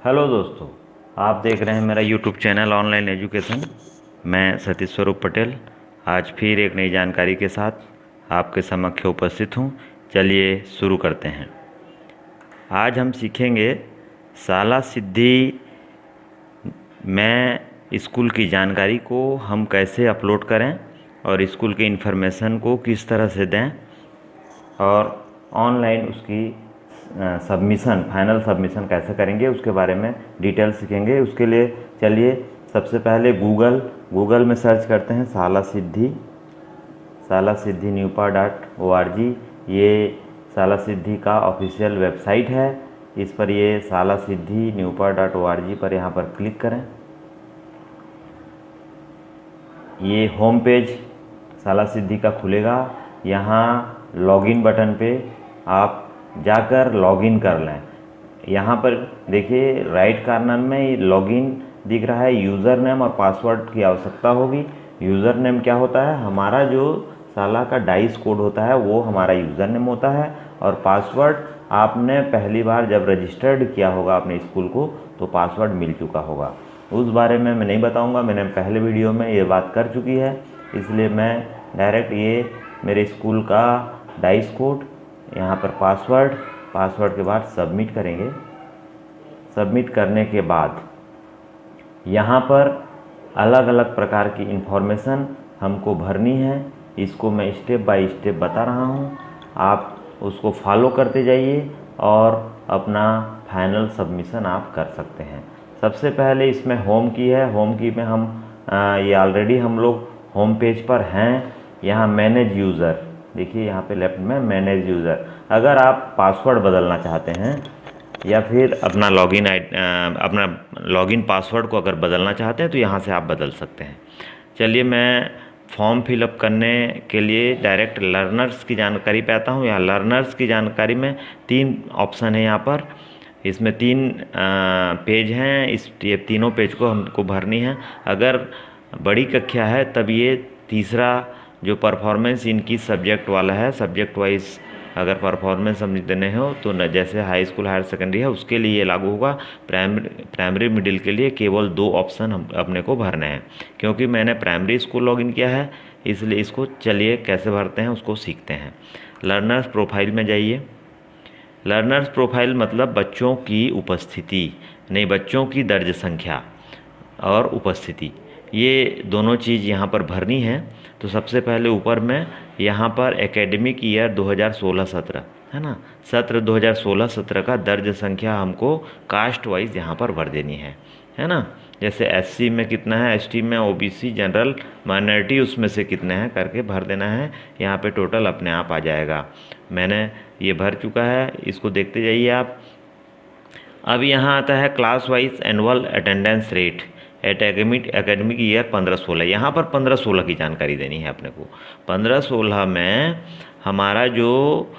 Hello दोस्तों, आप देख रहे हैं मेरा यूट्यूब चैनल ऑनलाइन एजुकेशन। मैं सतीश स्वरूप पटेल आज फिर एक नई जानकारी के साथ आपके समक्ष उपस्थित हूँ। चलिए शुरू करते हैं। आज हम सीखेंगे शाला सिद्धि में स्कूल की जानकारी को हम कैसे अपलोड करें और स्कूल के इन्फॉर्मेशन को किस तरह से दें और ऑनलाइन उसकी सबमिशन फाइनल सबमिशन कैसे करेंगे उसके बारे में डिटेल सीखेंगे। उसके लिए चलिए सबसे पहले गूगल में सर्च करते हैं शाला सिद्धि न्यूपा.org। ये शाला सिद्धि का ऑफिशियल वेबसाइट है। इस पर ये शाला सिद्धि न्यूपा.org पर यहाँ पर क्लिक करें। ये होम पेज शाला सिद्धि का खुलेगा। यहाँ लॉगिन बटन पे आप जाकर लॉगिन कर लें। यहाँ पर देखिए राइट कॉर्नर में लॉगिन दिख रहा है। यूज़र नेम और पासवर्ड की आवश्यकता होगी। यूज़र नेम क्या होता है, हमारा जो शाला का डाइस कोड होता है वो हमारा यूज़र नेम होता है, और पासवर्ड आपने पहली बार जब रजिस्टर्ड किया होगा अपने स्कूल को तो पासवर्ड मिल चुका होगा। उस बारे में मैं नहीं बताऊंगा, मैंने पहले वीडियो में ये बात कर चुकी है, इसलिए मैं डायरेक्ट ये मेरे स्कूल का डाइस कोड, यहाँ पर पासवर्ड के बाद सबमिट करेंगे। सबमिट करने के बाद यहाँ पर अलग अलग प्रकार की इन्फॉर्मेशन हमको भरनी है। इसको मैं स्टेप बाय स्टेप बता रहा हूँ, आप उसको फॉलो करते जाइए और अपना फाइनल सबमिशन आप कर सकते हैं। सबसे पहले इसमें होम की है। होम की में हम ये ऑलरेडी हम लोग होम पेज पर हैं। यहाँ मैनेज यूज़र देखिए, यहाँ पे लेफ्ट में मैनेज यूज़र। अगर आप पासवर्ड बदलना चाहते हैं या फिर अपना लॉगिन पासवर्ड को अगर बदलना चाहते हैं तो यहाँ से आप बदल सकते हैं। चलिए मैं फॉर्म फिलअप करने के लिए डायरेक्ट लर्नर्स की जानकारी पे आता हूँ। यहाँ लर्नर्स की जानकारी में 3 ऑप्शन है। यहाँ पर इसमें 3 पेज हैं। ये तीनों पेज को हमको भरनी है। अगर बड़ी कक्षा है तब ये तीसरा जो परफॉर्मेंस इनकी सब्जेक्ट वाला है, सब्जेक्ट वाइज अगर परफॉर्मेंस हम देने हो तो न, जैसे हाई स्कूल हायर सेकेंडरी है उसके लिए ये लागू होगा। प्राइमरी मिडिल के लिए केवल 2 ऑप्शन हम अपने को भरने हैं। क्योंकि मैंने प्राइमरी स्कूल लॉगिन किया है इसलिए इसको चलिए कैसे भरते हैं उसको सीखते हैं। लर्नर्स प्रोफाइल में जाइए। लर्नर्स प्रोफाइल मतलब बच्चों की उपस्थिति, नहीं बच्चों की दर्ज संख्या और उपस्थिति, ये दोनों चीज़ यहाँ पर भरनी है। तो सबसे पहले ऊपर में यहाँ पर एकेडमिक ईयर 2016-17 है ना, सत्र 2016-17 का दर्ज संख्या हमको कास्ट वाइज यहाँ पर भर देनी है ना। जैसे एससी में कितना है, एसटी में, ओबीसी, जनरल, माइनॉरिटी उसमें से कितने हैं करके भर देना है। यहाँ पे टोटल अपने आप आ जाएगा। मैंने ये भर चुका है, इसको देखते जाइए आप। अब यहाँ आता है class wise annual attendance rate academic year 15-16। यहाँ पर 15-16 की जानकारी देनी है अपने को। 15-16 में हमारा जो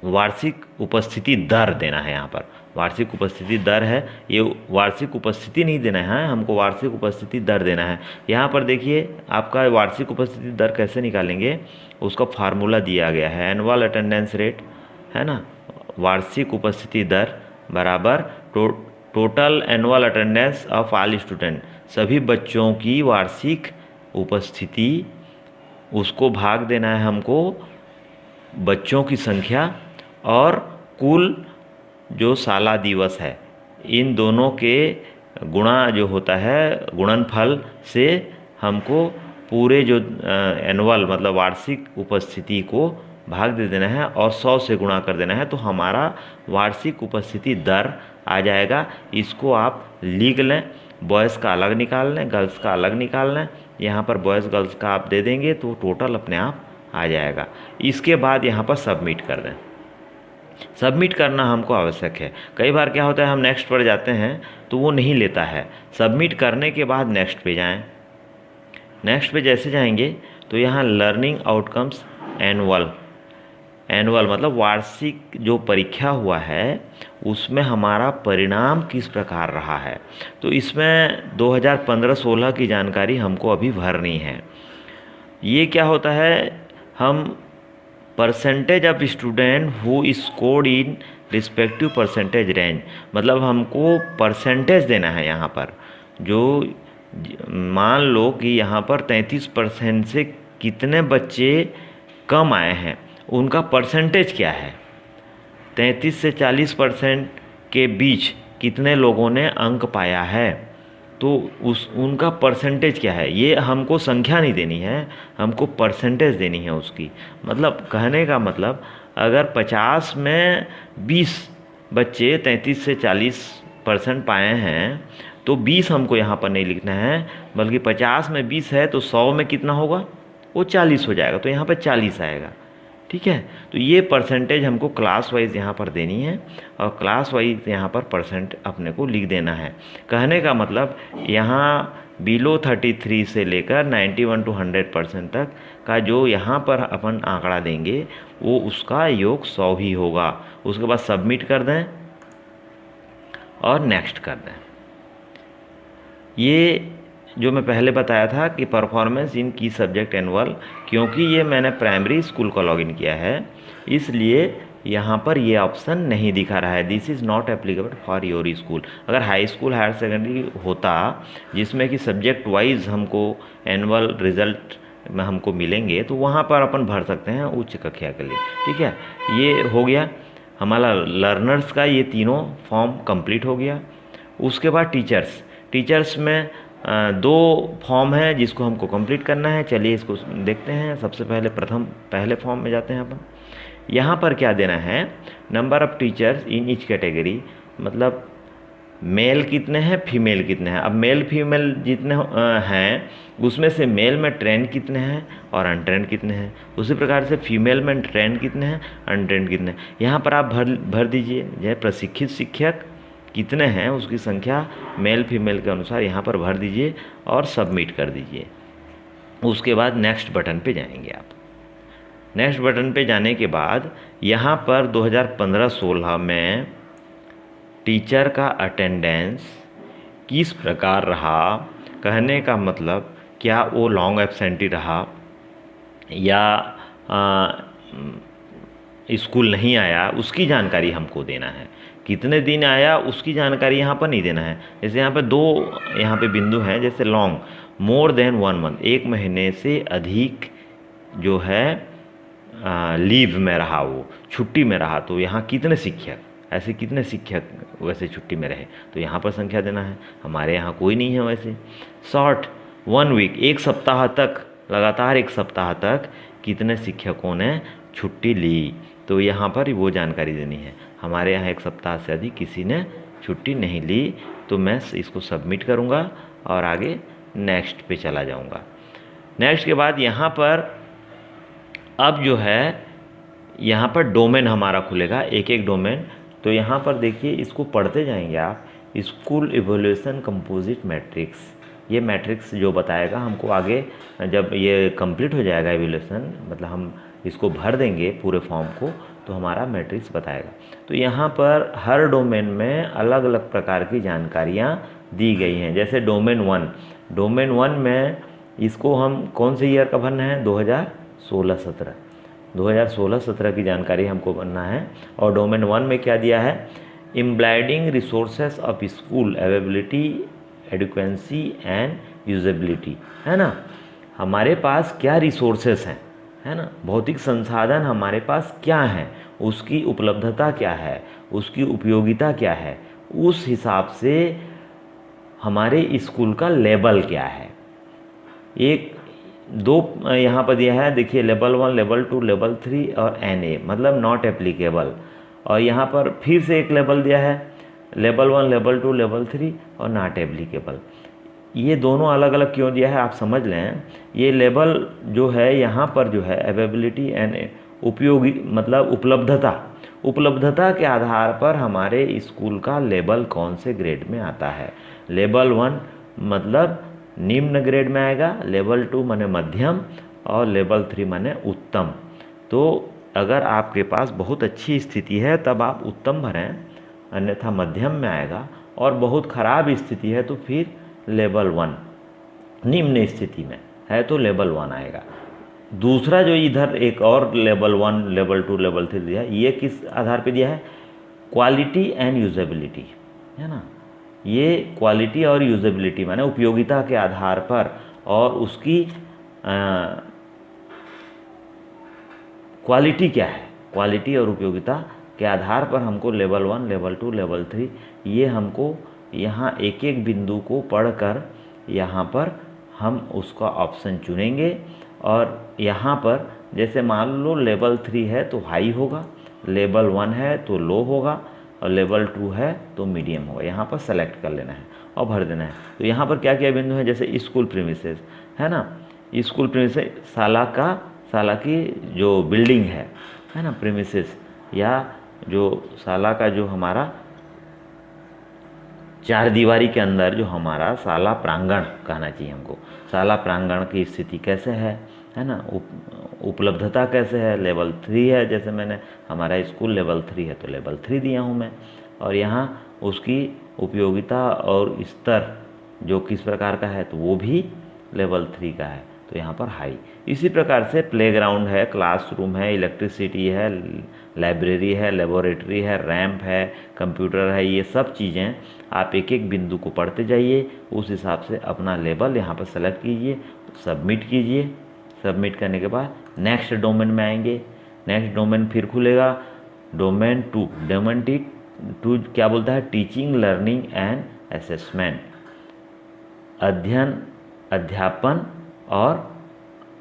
वार्षिक उपस्थिति दर देना है। यहाँ पर वार्षिक उपस्थिति दर है, ये वार्षिक उपस्थिति नहीं देना है, हमको वार्षिक उपस्थिति दर देना है। यहाँ पर देखिए आपका वार्षिक उपस्थिति दर कैसे निकालेंगे, उसका फार्मूला दिया गया है। एनुअल अटेंडेंस रेट है ना, वार्षिक उपस्थिति दर बराबर total annual attendance of all student, सभी बच्चों की वार्षिक उपस्थिति, उसको भाग देना है हमको बच्चों की संख्या और कुल जो शाला दिवस है, इन दोनों के गुणा जो होता है गुणनफल से हमको पूरे जो एनुअल मतलब वार्षिक उपस्थिति को भाग दे देना है और 100 से गुणा कर देना है, तो हमारा वार्षिक उपस्थिति दर आ जाएगा। इसको आप लिख लें, बॉयज़ का अलग निकाल लें, गर्ल्स का अलग निकाल लें। यहाँ पर बॉयज़ गर्ल्स का आप दे देंगे तो टोटल अपने आप आ जाएगा। इसके बाद यहाँ पर सबमिट कर दें। सबमिट करना हमको आवश्यक है। कई बार क्या होता है हम नेक्स्ट पर जाते हैं तो वो नहीं लेता है। सबमिट करने के बाद नेक्स्ट पे जाएं। नेक्स्ट पे जैसे जाएंगे तो यहाँ लर्निंग आउटकम्स एनुअल मतलब वार्षिक जो परीक्षा हुआ है उसमें हमारा परिणाम किस प्रकार रहा है, तो इसमें 2015-16 की जानकारी हमको अभी भरनी है। ये क्या होता है, हम percentage of student who scored in respective percentage range, मतलब हमको परसेंटेज देना है यहाँ पर। जो मान लो कि यहाँ पर 33% से कितने बच्चे कम आए हैं, उनका परसेंटेज क्या है। 33 से 40% के बीच कितने लोगों ने अंक पाया है, तो उनका परसेंटेज क्या है। ये हमको संख्या नहीं देनी है, हमको परसेंटेज देनी है उसकी। मतलब कहने का मतलब, अगर 50 में 20 बच्चे 33 से 40% पाए हैं, तो 20 हमको यहाँ पर नहीं लिखना है, बल्कि 50 में 20 है तो 100 में कितना होगा, वो 40 हो जाएगा, तो यहाँ पर 40 आएगा। ठीक है, तो ये परसेंटेज हमको क्लास वाइज यहाँ पर देनी है, और क्लास वाइज यहाँ पर परसेंट अपने को लिख देना है। कहने का मतलब यहाँ बिलो 33 से लेकर 91 to 100% तक का जो यहाँ पर अपन आंकड़ा देंगे, वो उसका योग 100 ही होगा। उसके बाद सबमिट कर दें और नेक्स्ट कर दें। ये जो मैं पहले बताया था कि परफॉर्मेंस इन की सब्जेक्ट एनुअल, क्योंकि ये मैंने प्राइमरी स्कूल का लॉगिन किया है, इसलिए यहाँ पर ये ऑप्शन नहीं दिखा रहा है। This is not applicable for your school. अगर हाई स्कूल हायर सेकेंडरी होता जिसमें कि सब्जेक्ट वाइज हमको एनुअल रिजल्ट में हमको मिलेंगे, तो वहाँ पर अपन भर सकते हैं उच्च कक्षा के लिए। ठीक है, ये हो गया हमारा लर्नर्स का, ये तीनों फॉर्म कंप्लीट हो गया। उसके बाद टीचर्स में 2 फॉर्म है जिसको हमको कंप्लीट करना है। चलिए इसको देखते हैं। सबसे पहले फॉर्म में जाते हैं अपन। यहाँ पर क्या देना है, number of teachers in each category, मतलब मेल कितने हैं, फीमेल कितने हैं। अब मेल फीमेल जितने हैं, उसमें से मेल में ट्रेन कितने हैं और अनट्रेंड कितने हैं। उसी प्रकार से फीमेल में ट्रेन कितने हैं, अनट्रेंड कितने हैं। यहाँ पर आप भर दीजिए, जो प्रशिक्षित शिक्षक कितने हैं उसकी संख्या मेल फीमेल के अनुसार यहाँ पर भर दीजिए और सबमिट कर दीजिए। उसके बाद नेक्स्ट बटन पे जाएंगे आप। नेक्स्ट बटन पे जाने के बाद यहाँ पर 2015-16 में टीचर का अटेंडेंस किस प्रकार रहा, कहने का मतलब क्या वो लॉन्ग एब्सेंटी रहा या स्कूल नहीं आया, उसकी जानकारी हमको देना है। कितने दिन आया उसकी जानकारी यहाँ पर नहीं देना है। जैसे यहाँ पे 2 यहाँ पे बिंदु हैं, जैसे लॉन्ग, मोर देन 1 मंथ, 1 महीने से अधिक जो है लीव में रहा, वो छुट्टी में रहा, तो यहाँ कितने शिक्षक, ऐसे कितने शिक्षक वैसे छुट्टी में रहे, तो यहाँ पर संख्या देना है। हमारे यहाँ कोई नहीं है वैसे। शॉर्ट 1 वीक, 1 सप्ताह तक, लगातार 1 सप्ताह तक कितने शिक्षकों ने छुट्टी ली, तो यहाँ पर वो जानकारी देनी है। हमारे यहाँ 1 सप्ताह से अधिक किसी ने छुट्टी नहीं ली, तो मैं इसको सबमिट करूँगा और आगे नेक्स्ट पे चला जाऊँगा। नेक्स्ट के बाद यहाँ पर अब जो है, यहाँ पर डोमेन हमारा खुलेगा, एक डोमेन। तो यहाँ पर देखिए, इसको पढ़ते जाएंगे आप, स्कूल इवोल्यूशन कंपोजिट मैट्रिक्स। ये मैट्रिक्स जो बताएगा हमको आगे, जब ये कंप्लीट हो जाएगा इवोल्यूशन, मतलब हम इसको भर देंगे पूरे फॉर्म को, तो हमारा मैट्रिक्स बताएगा। तो यहाँ पर हर डोमेन में अलग अलग प्रकार की जानकारियाँ दी गई हैं। जैसे डोमेन 1 में इसको हम कौन से ईयर का भरना है, 2016-17 की जानकारी हमको भरना है। और डोमेन 1 में क्या दिया है, इम्प्लाइडिंग resources of school availability, adequacy and usability, है ना। हमारे पास क्या रिसोर्सेस हैं, है ना, भौतिक संसाधन हमारे पास क्या हैं, उसकी उपलब्धता क्या है, उसकी उपयोगिता क्या है, उस हिसाब से हमारे स्कूल का लेवल क्या है। 2 यहाँ पर दिया है, देखिए, लेवल 1, लेवल 2, लेवल 3 और NA, मतलब नॉट एप्लीकेबल। और यहाँ पर फिर से एक लेवल दिया है, लेवल 1, लेवल 2, लेवल 3 और नॉट एप्लीकेबल। ये दोनों अलग अलग क्यों दिया है आप समझ लें। ये लेवल जो है यहाँ पर जो है अवेलेबिलिटी एंड उपयोगी, मतलब उपलब्धता के आधार पर हमारे स्कूल का लेवल कौन से ग्रेड में आता है। लेवल 1 मतलब निम्न ग्रेड में आएगा, लेवल 2 माने मध्यम और लेवल 3 माने उत्तम। तो अगर आपके पास बहुत अच्छी स्थिति है तब आप उत्तम भरें, अन्यथा मध्यम में आएगा। और बहुत ख़राब स्थिति है तो फिर लेवल 1, निम्न स्थिति में है तो लेवल 1 आएगा। दूसरा जो इधर एक और लेवल 1, लेवल 2, लेवल 3 दिया है, ये किस आधार पे दिया है? क्वालिटी एंड यूजेबिलिटी, है ना। ये क्वालिटी और यूजेबिलिटी माने उपयोगिता के आधार पर और उसकी क्वालिटी क्या है, क्वालिटी और उपयोगिता के आधार पर हमको लेवल 1, लेवल 2, लेवल 3 ये हमको यहाँ एक एक बिंदु को पढ़कर यहाँ पर हम उसका ऑप्शन चुनेंगे। और यहाँ पर जैसे मान लो लेवल 3 है तो हाई होगा, लेवल 1 है तो लो होगा, और लेवल 2 है तो मीडियम होगा। यहाँ पर सेलेक्ट कर लेना है और भर देना है। तो यहाँ पर क्या क्या बिंदु है, जैसे स्कूल प्रीमिसेस है ना, स्कूल प्रीमिसेस शाला की जो बिल्डिंग है ना, प्रीमिसेस या जो शाला का जो हमारा चार दीवारी के अंदर जो हमारा शाला प्रांगण कहना चाहिए हमको, शाला प्रांगण की स्थिति कैसे है ना, उपलब्धता कैसे है, लेवल 3 है, जैसे मैंने हमारा स्कूल लेवल 3 है तो लेवल 3 दिया हूँ मैं। और यहाँ उसकी उपयोगिता और स्तर जो किस प्रकार का है तो वो भी लेवल 3 का है, तो यहाँ पर हाई। इसी प्रकार से प्लेग्राउंड है, क्लासरूम है, इलेक्ट्रिसिटी है, लाइब्रेरी है, लेबोरेटरी है, रैंप है, कंप्यूटर है, ये सब चीज़ें आप एक एक बिंदु को पढ़ते जाइए, उस हिसाब से अपना लेवल यहाँ पर सेलेक्ट कीजिए, सबमिट कीजिए। सबमिट करने के बाद नेक्स्ट डोमेन में आएंगे, नेक्स्ट डोमेन फिर खुलेगा, डोमेन 2। डोमेन 2 क्या बोलता है? टीचिंग, लर्निंग एंड असेसमेंट, अध्ययन, अध्यापन और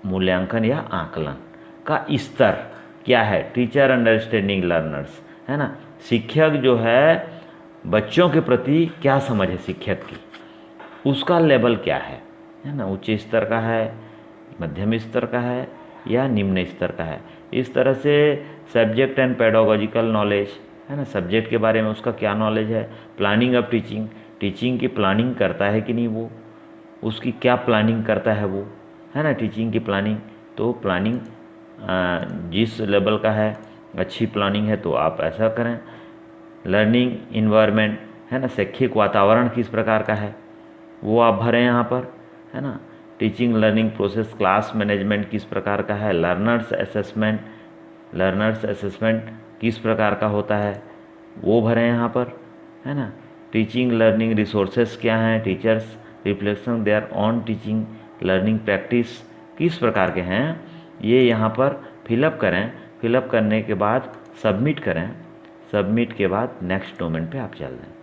मूल्यांकन या आकलन का स्तर क्या है, टीचर अंडरस्टैंडिंग लर्नर्स, है ना। शिक्षक जो है बच्चों के प्रति क्या समझ है शिक्षक की, उसका लेवल क्या है ना, उच्च स्तर का है, मध्यम स्तर का है या निम्न स्तर का है। इस तरह से सब्जेक्ट एंड पेडागोजिकल नॉलेज, है ना, सब्जेक्ट के बारे में उसका क्या नॉलेज है। प्लानिंग ऑफ टीचिंग, टीचिंग की प्लानिंग करता है कि नहीं वो, उसकी क्या प्लानिंग करता है वो, है ना, टीचिंग की प्लानिंग। तो प्लानिंग जिस लेवल का है, अच्छी प्लानिंग है तो आप ऐसा करें। लर्निंग इन्वायरमेंट, है ना, शैक्षिक वातावरण किस प्रकार का है वो आप भरें यहाँ पर, है ना। Teaching learning process, class management किस प्रकार का है। लर्नर्स असेसमेंट, लर्नर्स असेसमेंट किस प्रकार का होता है वो भरें यहाँ पर, है ना। टीचिंग लर्निंग रिसोर्सेस क्या हैं, teachers reflection there on teaching learning practice किस प्रकार के हैं, ये यहाँ पर फिलअप करें। फिलअप करने के बाद सबमिट करें। सबमिट के बाद नेक्स्ट डोमेन पे आप चल दें।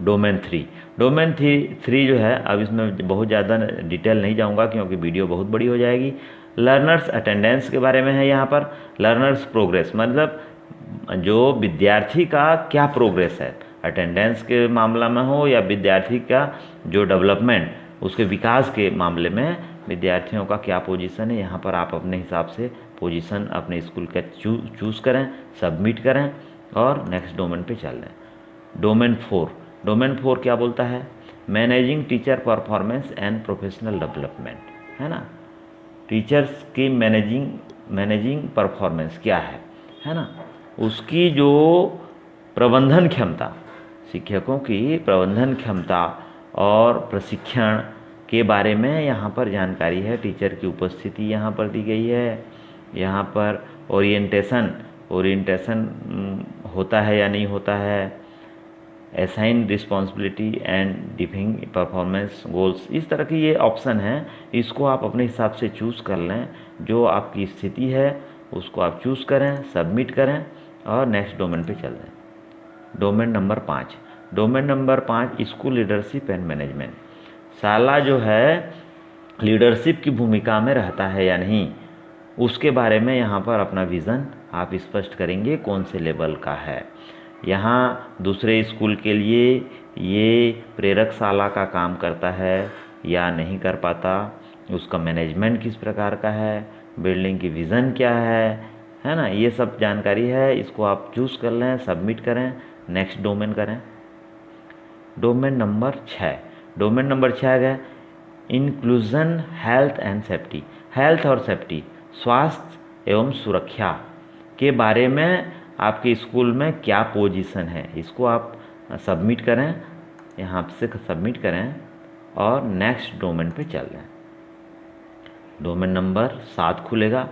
डोमेन 3, डोमेन 3 जो है, अब इसमें बहुत ज़्यादा डिटेल नहीं जाऊंगा क्योंकि वीडियो बहुत बड़ी हो जाएगी। लर्नर्स अटेंडेंस के बारे में है यहाँ पर। लर्नर्स प्रोग्रेस मतलब जो विद्यार्थी का क्या प्रोग्रेस है, अटेंडेंस के मामला में हो या विद्यार्थी का जो डेवलपमेंट, उसके विकास के मामले में विद्यार्थियों का क्या पोजीशन है, यहाँ पर आप अपने हिसाब से पोजीशन अपने स्कूल का चूज़ करें, सबमिट करें और नेक्स्ट डोमेन पे चल दें। डोमेन 4, डोमेन 4 क्या बोलता है? Managing teacher performance and professional development, है ना। टीचर्स की मैनेजिंग परफॉर्मेंस क्या है ना, उसकी जो प्रबंधन क्षमता, शिक्षकों की प्रबंधन क्षमता और प्रशिक्षण के बारे में यहाँ पर जानकारी है। टीचर की उपस्थिति यहाँ पर दी गई है। यहाँ पर ओरिएंटेशन होता है या नहीं होता है, assign responsibility and define performance goals, इस तरह की ये ऑप्शन हैं। इसको आप अपने हिसाब से चूज़ कर लें, जो आपकी स्थिति है उसको आप चूज़ करें, सबमिट करें और नेक्स्ट डोमेन पे चल दें। Domain number 5, domain number 5 school leadership and management. शाला जो है लीडरशिप की भूमिका में रहता है या नहीं, उसके बारे में यहाँ पर अपना विज़न आप स्पष्ट करेंगे कौन से लेवल का है। यहाँ दूसरे स्कूल के लिए ये प्रेरक शाला का काम करता है या नहीं कर पाता, उसका मैनेजमेंट किस प्रकार का है, बिल्डिंग की विज़न क्या है ना, ये सब जानकारी है। इसको आप चूज़ कर लें, सबमिट करें, नेक्स्ट डोमेन करें। डोमेन नंबर 6, डोमेन नंबर 6 है inclusion health and safety. Health और सेफ्टी, स्वास्थ्य एवं सुरक्षा के बारे में आपके स्कूल में क्या पोजीशन है, इसको आप सबमिट करें, यहाँ से सबमिट करें और नेक्स्ट डोमेन पे चल रहे हैं। डोमेन नंबर 7 खुलेगा।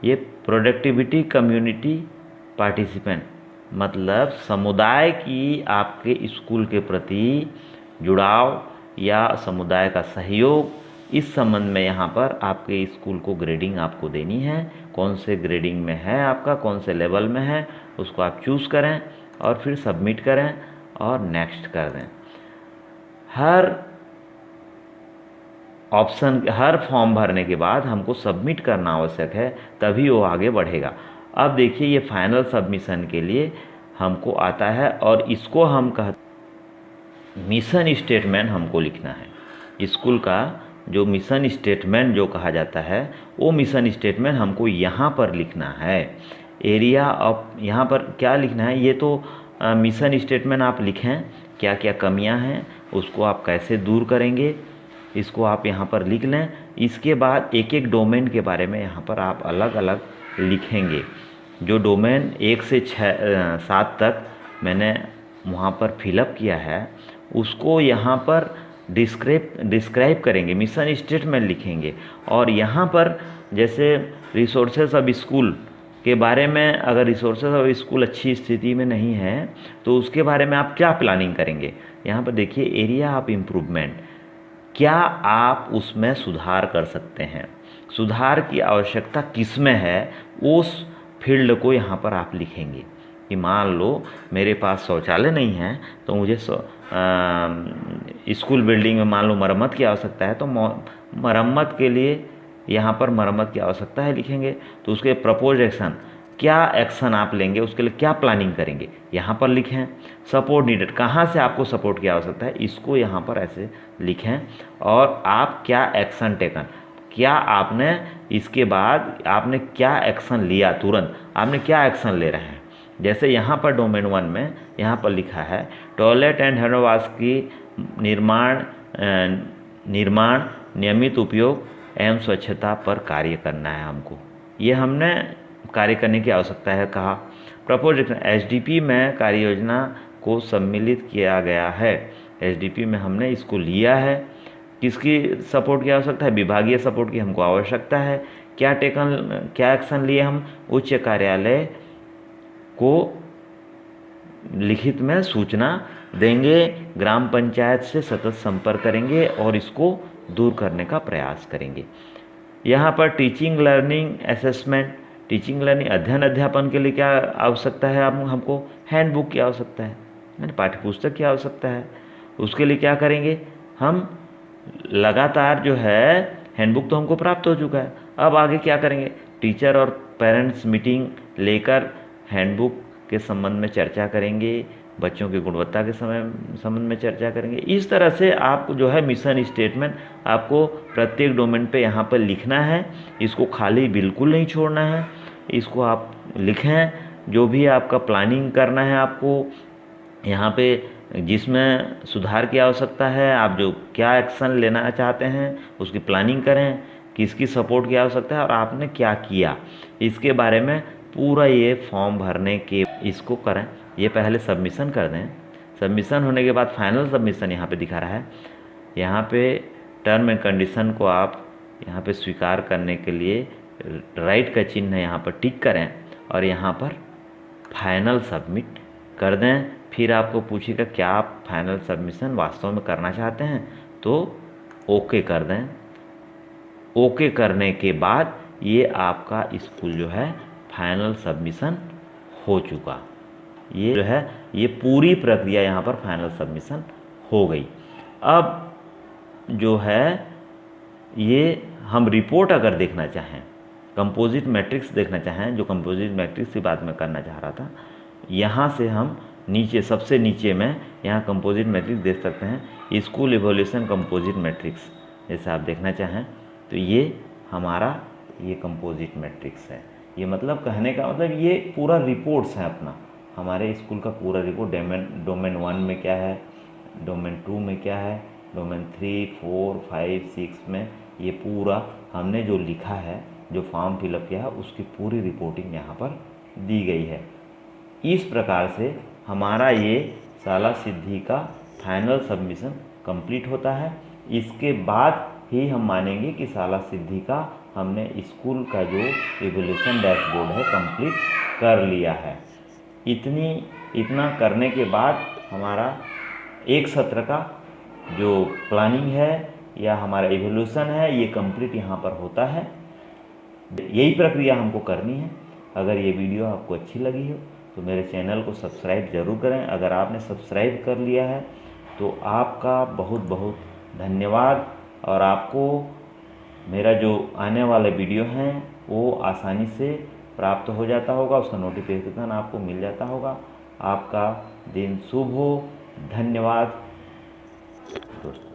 ये प्रोडक्टिविटी कम्युनिटी पार्टिसिपेंट, मतलब समुदाय की आपके स्कूल के प्रति जुड़ाव या समुदाय का सहयोग, इस संबंध में यहाँ पर आपके स्कूल को ग्रेडिंग आपको देनी है। कौन से ग्रेडिंग में है आपका, कौन से लेवल में है, उसको आप चूज़ करें और फिर सबमिट करें और नेक्स्ट कर दें। हर ऑप्शन, हर फॉर्म भरने के बाद हमको सबमिट करना आवश्यक है, तभी वो आगे बढ़ेगा। अब देखिए ये फाइनल सबमिशन के लिए हमको आता है और इसको हम मिशन स्टेटमेंट हमको लिखना है। स्कूल का जो मिशन स्टेटमेंट जो कहा जाता है, वो मिशन स्टेटमेंट हमको यहाँ पर लिखना है। एरिया ऑफ, यहाँ पर क्या लिखना है, ये तो मिशन स्टेटमेंट आप लिखें, क्या क्या कमियाँ हैं उसको आप कैसे दूर करेंगे, इसको आप यहाँ पर लिख लें। इसके बाद एक एक डोमेन के बारे में यहाँ पर आप अलग अलग लिखेंगे। जो डोमेन 1 से 7 तक मैंने वहाँ पर फिलअप किया है, उसको यहाँ पर डिस्क्राइब करेंगे, मिशन स्टेटमेंट लिखेंगे। और यहाँ पर जैसे रिसोर्सेज ऑफ स्कूल के बारे में, अगर रिसोर्सेज ऑफ स्कूल अच्छी स्थिति में नहीं है तो उसके बारे में आप क्या प्लानिंग करेंगे। यहाँ पर देखिए एरिया ऑफ इम्प्रूवमेंट, क्या आप उसमें सुधार कर सकते हैं, सुधार की आवश्यकता किस में है, उस फील्ड को यहाँ पर आप लिखेंगे। कि मान लो मेरे पास शौचालय नहीं है तो मुझे स्कूल बिल्डिंग में मान लो मरम्मत की आवश्यकता है, तो मरम्मत के लिए यहाँ पर मरम्मत की आवश्यकता है लिखेंगे। तो उसके प्रपोज एक्शन, क्या एक्शन आप लेंगे, उसके लिए क्या प्लानिंग करेंगे, यहाँ पर लिखें। सपोर्ट नीडेड, कहाँ से आपको सपोर्ट की आवश्यकता है, इसको यहाँ पर ऐसे लिखें। और आप क्या एक्शन टेकन, क्या आपने इसके बाद आपने क्या एक्शन लिया, तुरंत आपने क्या एक्शन ले रहे हैं। जैसे यहाँ पर डोमेन 1 में यहाँ पर लिखा है टॉयलेट एंड हैंड वॉश की निर्माण नियमित उपयोग एवं स्वच्छता पर कार्य करना है हमको, ये हमने कार्य करने की आवश्यकता है कहा। प्रपोज एसडीपी में कार्य योजना को सम्मिलित किया गया है। एसडीपी में हमने इसको लिया है, किसकी सपोर्ट की आवश्यकता है, विभागीय सपोर्ट की हमको आवश्यकता है। क्या एक्शन लिए हम, उच्च कार्यालय को लिखित में सूचना देंगे, ग्राम पंचायत से सतत संपर्क करेंगे और इसको दूर करने का प्रयास करेंगे। यहाँ पर teaching learning assessment, teaching learning अध्ययन अध्यापन के लिए क्या आवश्यकता है, हमको हैंडबुक की आवश्यकता है, यानी पाठ्यपुस्तक की आवश्यकता है। उसके लिए क्या करेंगे हम, लगातार जो है हैंडबुक तो हमको प्राप्त हो चुका है, अब आगे क्या करेंगे, टीचर और पेरेंट्स मीटिंग लेकर हैंडबुक के संबंध में चर्चा करेंगे, बच्चों की गुणवत्ता के संबंध में चर्चा करेंगे। इस तरह से आप जो है मिशन स्टेटमेंट आपको प्रत्येक डोमेन पे यहाँ पर लिखना है, इसको खाली बिल्कुल नहीं छोड़ना है, इसको आप लिखें। जो भी आपका प्लानिंग करना है आपको यहाँ पे, जिसमें सुधार की आवश्यकता है, आप जो क्या एक्शन लेना चाहते हैं उसकी प्लानिंग करें, किसकी सपोर्ट की आवश्यकता है और आपने क्या किया, इसके बारे में पूरा ये फॉर्म भरने के इसको करें। ये पहले सबमिशन कर दें। सबमिशन होने के बाद फाइनल सबमिशन यहाँ पे दिखा रहा है, यहाँ पे टर्म एंड कंडीशन को आप यहाँ पे स्वीकार करने के लिए राइट का चिन्ह है, यहाँ पर टिक करें और यहाँ पर फाइनल सबमिट कर दें। फिर आपको पूछेगा क्या आप फाइनल सबमिशन वास्तव में करना चाहते हैं, तो ओके कर दें। ओके करने के बाद ये आपका स्कूल जो है फाइनल सबमिशन हो चुका। ये जो है ये पूरी प्रक्रिया यहाँ पर फाइनल सबमिशन हो गई। अब जो है ये हम रिपोर्ट अगर देखना चाहें, कंपोजिट मैट्रिक्स देखना चाहें, जो कंपोजिट मैट्रिक्स की बात मैं करना चाह रहा था, यहाँ से हम नीचे सबसे नीचे में यहाँ कंपोजिट मैट्रिक्स देख सकते हैं, स्कूल इवोल्यूशन कंपोजिट मैट्रिक्स। जैसे आप देखना चाहें तो ये हमारा ये कंपोजिट मैट्रिक्स है। ये मतलब कहने का मतलब ये पूरा रिपोर्ट्स है अपना, हमारे स्कूल का पूरा रिपोर्ट। डोमेन 1 में क्या है, डोमेन 2 में क्या है, डोमेन 3, 4, 5, 6 में ये पूरा हमने जो लिखा है, जो फॉर्म फिलअप किया है, उसकी पूरी रिपोर्टिंग यहाँ पर दी गई है। इस प्रकार से हमारा ये शाला सिद्धि का फाइनल सबमिशन कंप्लीट होता है। इसके बाद ही हम मानेंगे कि शाला सिद्धि का हमने स्कूल का जो इवोल्यूशन डैशबोर्ड है कंप्लीट कर लिया है। इतना करने के बाद हमारा एक सत्र का जो प्लानिंग है या हमारा इवोल्यूशन है ये कंप्लीट यहाँ पर होता है। यही प्रक्रिया हमको करनी है। अगर ये वीडियो आपको अच्छी लगी हो तो मेरे चैनल को सब्सक्राइब ज़रूर करें। अगर आपने सब्सक्राइब कर लिया है तो आपका बहुत बहुत धन्यवाद, और आपको मेरा जो आने वाले वीडियो हैं वो आसानी से प्राप्त हो जाता होगा, उसका नोटिफिकेशन आपको मिल जाता होगा। आपका दिन शुभ हो। धन्यवाद दोस्तों।